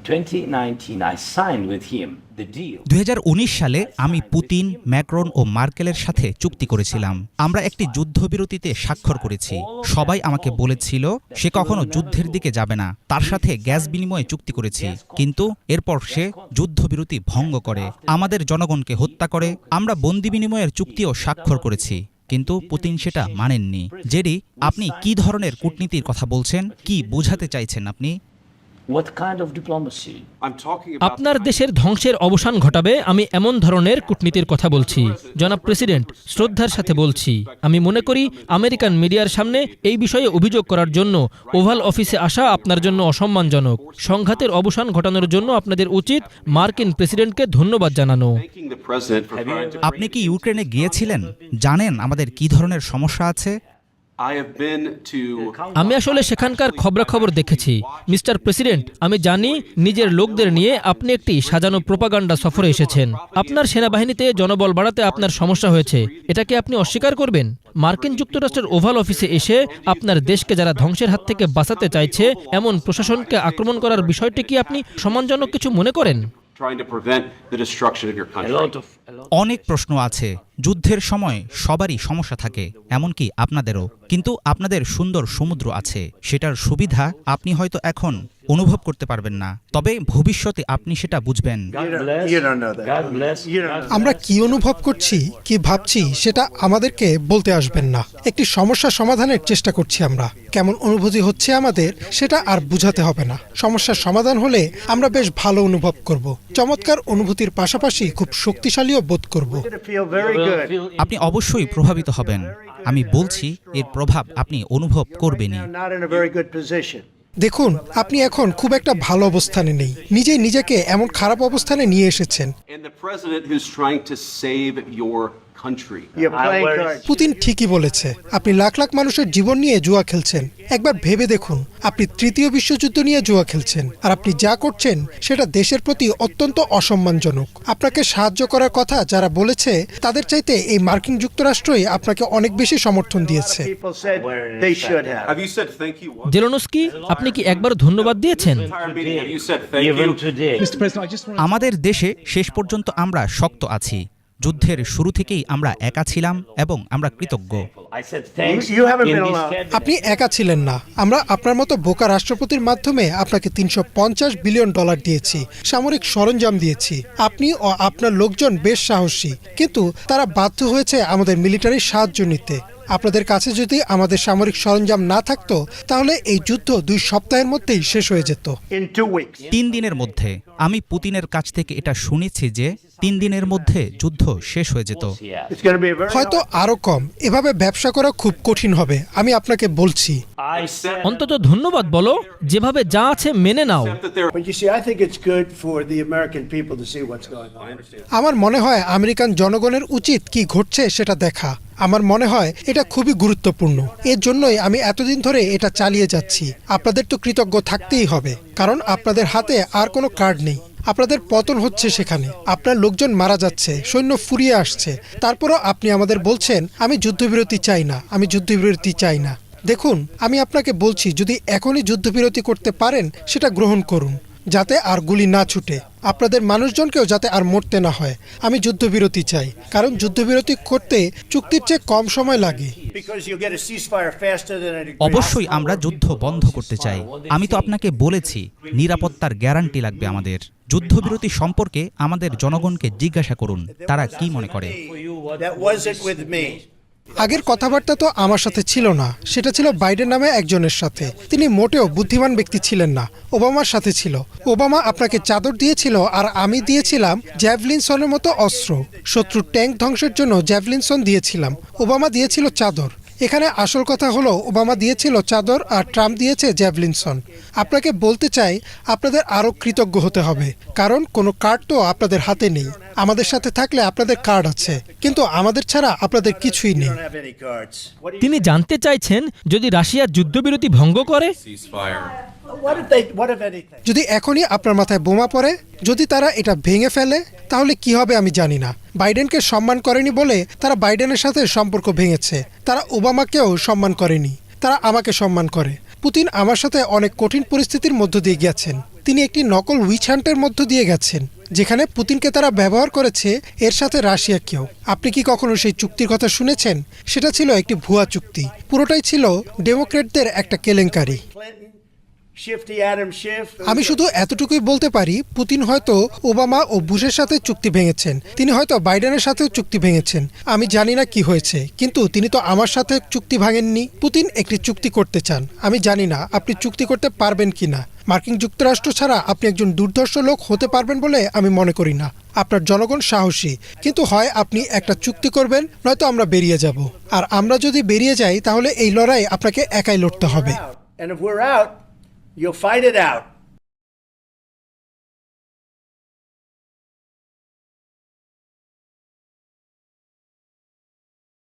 2019 সালে আমি Putin, Macron ও মার্কেলের সাথে চুক্তি করেছিলাম। আমরা একটি যুদ্ধবিরতিতে স্বাক্ষর করেছি। সবাই আমাকে বলেছিল সে কখনো যুদ্ধের দিকে যাবে না। তার সাথে গ্যাস বিনিময়ে চুক্তি করেছি, কিন্তু এরপর সে যুদ্ধবিরতি ভঙ্গ করে, আমাদের জনগণকে হত্যা করে। আমরা বন্দি বিনিময়ের চুক্তিও স্বাক্ষর করেছি, কিন্তু পুতিন সেটা মানেননি। জেরি, আপনি কি ধরনের কূটনীতির কথা বলছেন? কি বোঝাতে চাইছেন আপনি? আপনার দেশের ধ্বংসের অবসান ঘটাবে আমি এমন ধরনের কূটনীতির কথা বলছি। জনাব প্রেসিডেন্ট, শ্রদ্ধার সাথে বলছি, আমি মনে করি আমেরিকান মিডিয়ার সামনে এই বিষয়ে অভিযোগ করার জন্য ওভাল অফিসে আসা আপনার জন্য অসম্মানজনক। সংঘাতের অবসান ঘটানোর জন্য আপনাদের উচিত মার্কিন প্রেসিডেন্টকে ধন্যবাদ জানানো। আপনি কি ইউক্রেনে গিয়েছিলেন? জানেন আমাদের কি ধরনের সমস্যা আছে? আমি আসলে সেখানকার খবরাখবর দেখেছি। মিস্টার প্রেসিডেন্ট, আমি জানি নিজের লোকদের নিয়ে আপনি একটি সাজানো প্রোপাগান্ডা সফরে এসেছেন। আপনার সেনাবাহিনীতে জনবল বাড়াতে আপনার সমস্যা হয়েছে, এটা কি আপনি অস্বীকার করবেন? মার্কিন যুক্তরাষ্ট্রের ওভাল অফিসে এসে আপনার দেশকে যারা ধ্বংসের হাত থেকে বাঁচাতে চাইছে এমন প্রশাসনকে আক্রমণ করার বিষয়টি কি আপনি সম্মানজনক কিছু মনে করেন? অনেক প্রশ্ন আছে। যুদ্ধের সময় সবারই সমস্যা থাকে, এমনকি আপনাদেরও। কিন্তু আপনাদের সুন্দর সমুদ্র আছে, সেটার সুবিধা আপনি হয়তো এখন অনুভব করতে পারবেন না, তবে ভবিষ্যতে আপনি সেটা বুঝবেন। আমরা কি অনুভব করছি, কি ভাবছি সেটা আমাদেরকে বলতে আসবেন না। একটি সমস্যা সমাধানের চেষ্টা করছি আমরা। কেমন অনুভূতি হচ্ছে আমাদের সেটা আর বুঝাতে হবে না। সমস্যার সমাধান হলে আমরা বেশ ভালো অনুভব করব, চমৎকার অনুভূতির পাশাপাশি খুব শক্তিশালীও বোধ করব। আপনি অবশ্যই প্রভাবিত হবেন। আমি বলছি এর প্রভাব আপনি অনুভব করবেনই। দেখুন, আপনি এখন খুব একটা ভালো অবস্থানে নেই। নিজেই নিজেকে এমন খারাপ অবস্থানে নিয়ে এসেছেন। পুতিন ঠিকই বলেছে, আপনি লাখ লাখ মানুষের জীবন নিয়ে জুয়া খেলছেন। একবার ভেবে দেখুন, আপনি তৃতীয় বিশ্বযুদ্ধ নিয়ে জুয়া খেলছেন, আর আপনি যা করছেন সেটা দেশের প্রতি অত্যন্ত অসম্মানজনক। আপনাকে সাহায্য করার কথা যারা বলেছে তাদের চাইতে এই মার্কিন যুক্তরাষ্ট্রই আপনাকে অনেক বেশি সমর্থন দিয়েছে। জেলেনস্কি, আপনি কি একবার ধন্যবাদ দিয়েছেন? আমাদের দেশে শেষ পর্যন্ত আমরা শক্ত আছি। যুদ্ধের শুরু থেকেই আমরা একা ছিলাম এবং আমরা কৃতজ্ঞ। আপনি একা ছিলেন না। আমরা আপনার মতো বোকা রাষ্ট্রপতির মাধ্যমে আপনাকে $350 বিলিয়ন দিয়েছি, সামরিক সরঞ্জাম দিয়েছি। আপনি ও আপনার লোকজন বেশ সাহসী, কিন্তু তারা বাধ্য হয়েছে আমাদের মিলিটারির সাহায্য নিতে। আপনাদের কাছে যদি আমাদের সামরিক সরঞ্জাম না থাকতো তাহলে এই যুদ্ধ 2 সপ্তাহের মধ্যেই শেষ হয়ে যেত। 3 দিনের মধ্যে। আমি পুতিনের কাছ থেকে এটা শুনেছি যে 3 দিনের মধ্যে যুদ্ধ শেষ হয়ে যেত। হয়তো আরো কম। এভাবে ব্যবসা করা খুব কঠিন হবে, আমি আপনাকে বলছি। অন্তত ধন্যবাদ বলো, যেভাবে যা আছে মেনে নাও। আমার মনে হয় আমেরিকান জনগণের উচিত কি ঘটছে সেটা দেখা। আমার মনে হয় এটা খুবই গুরুত্বপূর্ণ। এর জন্যই আমি এতদিন ধরে এটা চালিয়ে যাচ্ছি। আপনাদের তো কৃতজ্ঞ থাকতেই হবে, কারণ আপনাদের হাতে আর কোনো কার্ড নেই। আপনাদের পতন হচ্ছে সেখানে, আপনার লোকজন মারা যাচ্ছে, সৈন্য ফুরিয়ে আসছে। তারপরও আপনি আমাদের বলছেন আমি যুদ্ধবিরতি চাই না, আমি যুদ্ধবিরতি চাই না। দেখুন, আমি আপনাকে বলছি, যদি এখনই যুদ্ধবিরতি করতে পারেন সেটা গ্রহণ করুন, যাতে আর গুলি না ছুটে, আপনাদের মানুষজনকেও যাতে আর মরতে না হয়। আমি যুদ্ধবিরতি চাই, কারণ যুদ্ধবিরতি করতে চুক্তির চেয়ে কম সময় লাগে। অবশ্যই আমরা যুদ্ধ বন্ধ করতে চাই। আমি তো আপনাকে বলেছি নিরাপত্তার গ্যারান্টি লাগবে আমাদের। যুদ্ধবিরতি সম্পর্কে আমাদের জনগণকে জিজ্ঞাসা করুন, তারা কি মনে করে। আগের কথাবার্তা তো আমার সাথে ছিল না, সেটা ছিল বাইডেন নামে একজনের সাথে। তিনি মোটেও বুদ্ধিমান ব্যক্তি ছিলেন না, ওবামার সাথে ছিল। ওবামা আপনাকে চাদর দিয়েছিল আর আমি দিয়েছিলাম জ্যাভলিনসনের মতো অস্ত্র। শত্রুর ট্যাঙ্ক ধ্বংসের জন্য জ্যাভলিনসন দিয়েছিলাম, ওবামা দিয়েছিল চাদর। এখানে আসল কথা হলো ওবামা দিয়েছিল চাদর আর ট্রাম্প দিয়েছে জ্যাভলিনসন। আপনাকে বলতে চাই, আপনাদের আরও কৃতজ্ঞ হতে হবে, কারণ কোনো কার্ড তো আপনাদের হাতে নেই। আমাদের সাথে থাকলে আপনাদের কার্ড আছে, কিন্তু আমাদের ছাড়া আপনাদের কিছুই নেই। তিনি জানতে চাইছেন যদি রাশিয়া যুদ্ধবিরতি ভঙ্গ করে, যদি এখনই আপনার মাথায় বোমা পড়ে, যদি তারা এটা ভেঙে ফেলে, তাহলে কি হবে আমি জানি না। বাইডেনকে সম্মান করেনি বলে তারা বাইডেনের সাথে সম্পর্ক ভেঙেছে। তারা ওবামাকেও সম্মান করেনি, তারা আমাকে সম্মান করে। পুতিন আমার সাথে অনেক কঠিন পরিস্থিতির মধ্য দিয়ে গেছেন। তিনি একটি নকল উইচ হান্টের মধ্য দিয়ে গেছেন, যেখানে পুতিনকে তারা ব্যবহার করেছে এর সাথে রাশিয়াকেও। আপনি কি কখনো সেই চুক্তির কথা শুনেছেন? সেটা ছিল একটি ভুয়া চুক্তি, পুরোটাই ছিল ডেমোক্র্যাটদের একটা কেলেঙ্কারি। আমি শুধু এতটুকুই বলতে পারি, পুতিন হয়তো ওবামা ও বুশের সাথে চুক্তি ভেঙেছেন, তিনি হয়তো বাইডেনের সাথেও চুক্তি ভেঙেছেন। আমি জানি না কি হয়েছে, কিন্তু তিনি তো আমার সাথে চুক্তি ভাঙেননি। পুতিন একটি চুক্তি করতে চান, আমি জানি না আপনি চুক্তি করতে পারবেন কিনা। মার্কিন যুক্তরাষ্ট্র ছাড়া আপনি একজন দুর্ধর্ষ লোক হতে পারবেন বলে আমি মনে করি না। আপনার জনগণ সাহসী, কিন্তু হয় আপনি একটা চুক্তি করবেন, নয়তো আমরা বেরিয়ে যাব। আর আমরা যদি বেরিয়ে যাই তাহলে এই লড়াই আপনাকে একাই লড়তে হবে। And if we're out, you'll fight it out.